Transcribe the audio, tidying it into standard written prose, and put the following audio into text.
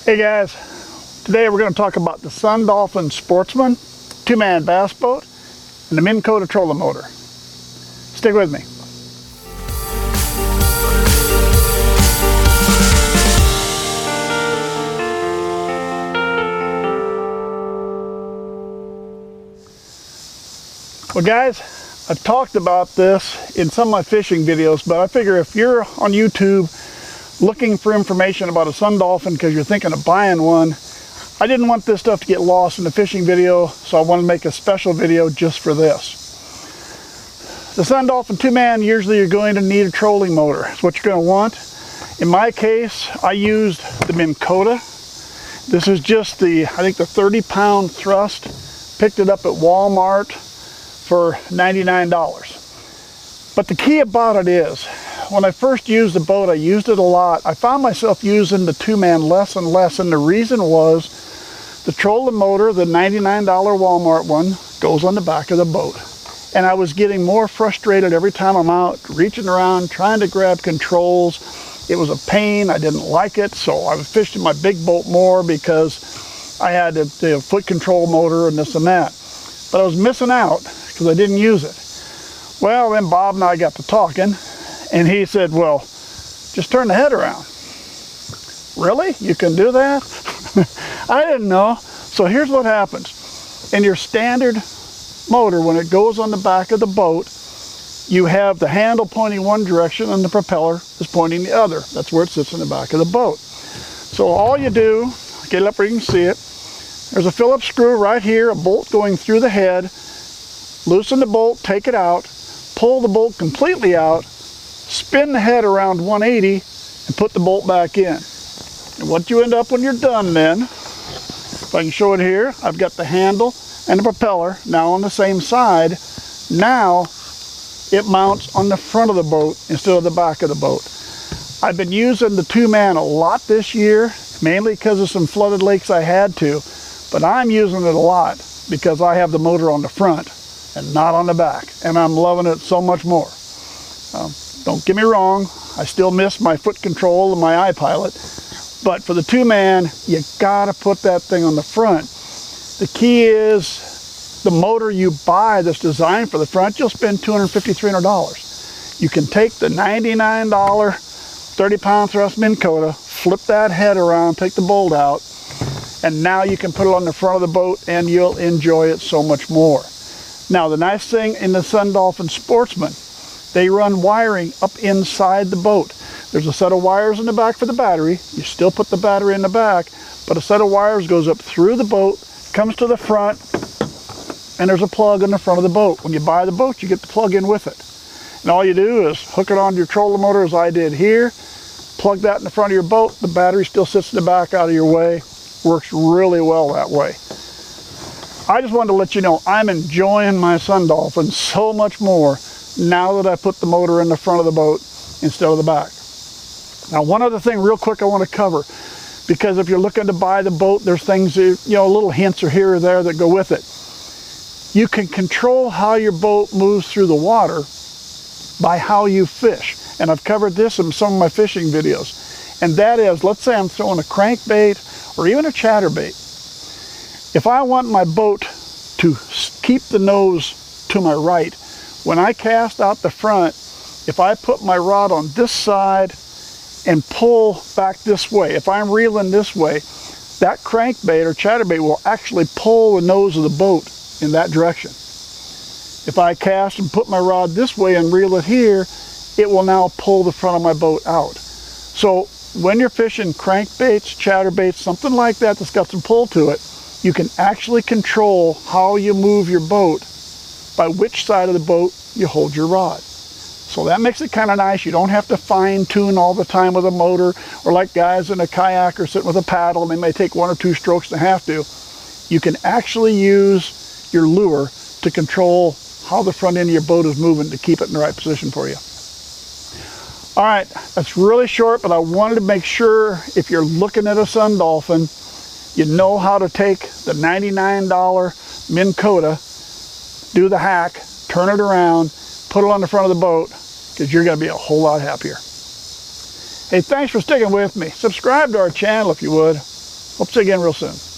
Hey guys, today we're going to talk about the Dolphin Sportsman 2-man bass boat and the Minn Kota trolling motor. Stick with me. Well guys, I've talked about this in some of my fishing videos, but I figure if you're on YouTube looking for information about a Dolphin because you're thinking of buying one, I didn't want this stuff to get lost in the fishing video, so I wanted to make a special video just for this. The Dolphin 2-man, usually you're going to need a trolling motor. That's what you're going to want. In my case, I used the Minn Kota. This is just I think the 30-pound thrust. Picked it up at Walmart for $99. But the key about it is, when I first used the boat, I used it a lot. I found myself using the 2-man less and less, and the reason was the trolling motor, the $99 Walmart one, goes on the back of the boat. And I was getting more frustrated every time I'm out reaching around trying to grab controls. It was a pain. I didn't like it, so I fished in my big boat more because I had the foot control motor and this and that. But I was missing out because I didn't use it. Well, then Bob and I got to talking, and he said, well, just turn the head around. Really? You can do that? I didn't know. So here's what happens. In your standard motor, when it goes on the back of the boat, you have the handle pointing one direction and the propeller is pointing the other. That's where it sits in the back of the boat. So all you do, get it up where you can see it, there's a Phillips screw right here, a bolt going through the head. Loosen the bolt, take it out, pull the bolt completely out, spin the head around 180 and put the bolt back in. And what you end up when you're done then, if I can show it here, I've got the handle and the propeller now on the same side. Now it mounts on the front of the boat instead of the back of the boat. I've been using the 2-man a lot this year, mainly because of some flooded lakes I had to, but I'm using it a lot because I have the motor on the front and not on the back, and I'm loving it so much more. Don't get me wrong, I still miss my foot control and my iPilot, but for the 2-man, you gotta put that thing on the front. The key is the motor you buy that's designed for the front, you'll spend $250, $300. You can take the $99 30-pound thrust Minn Kota, flip that head around, take the bolt out, and now you can put it on the front of the boat and you'll enjoy it so much more. Now the nice thing in the Dolphin Sportsman, they run wiring up inside the boat. There's a set of wires in the back for the battery. You still put the battery in the back, but a set of wires goes up through the boat, comes to the front, and there's a plug in the front of the boat. When you buy the boat, you get the plug in with it. And all you do is hook it onto your trolling motor as I did here, plug that in the front of your boat, the battery still sits in the back out of your way. Works really well that way. I just wanted to let you know I'm enjoying my Dolphin so much more now that I put the motor in the front of the boat instead of the back. Now one other thing real quick I want to cover, because if you're looking to buy the boat, there's things, little hints are here or there that go with it. You can control how your boat moves through the water by how you fish. And I've covered this in some of my fishing videos. And that is, let's say I'm throwing a crankbait or even a chatterbait. If I want my boat to keep the nose to my right, when I cast out the front, if I put my rod on this side and pull back this way, if I'm reeling this way, that crankbait or chatterbait will actually pull the nose of the boat in that direction. If I cast and put my rod this way and reel it here, it will now pull the front of my boat out. So when you're fishing crankbaits, chatterbaits, something like that that's got some pull to it, you can actually control how you move your boat by which side of the boat you hold your rod. So that makes it kind of nice. You don't have to fine tune all the time with a motor, or like guys in a kayak or sitting with a paddle, and they may take 1 or 2 strokes and have to. You can actually use your lure to control how the front end of your boat is moving to keep it in the right position for you. All right, that's really short, but I wanted to make sure if you're looking at a Dolphin, you know how to take the $99 Minn Kota, do the hack, turn it around, put it on the front of the boat, because you're going to be a whole lot happier. Hey, thanks for sticking with me. Subscribe to our channel if you would. Hope to see you again real soon.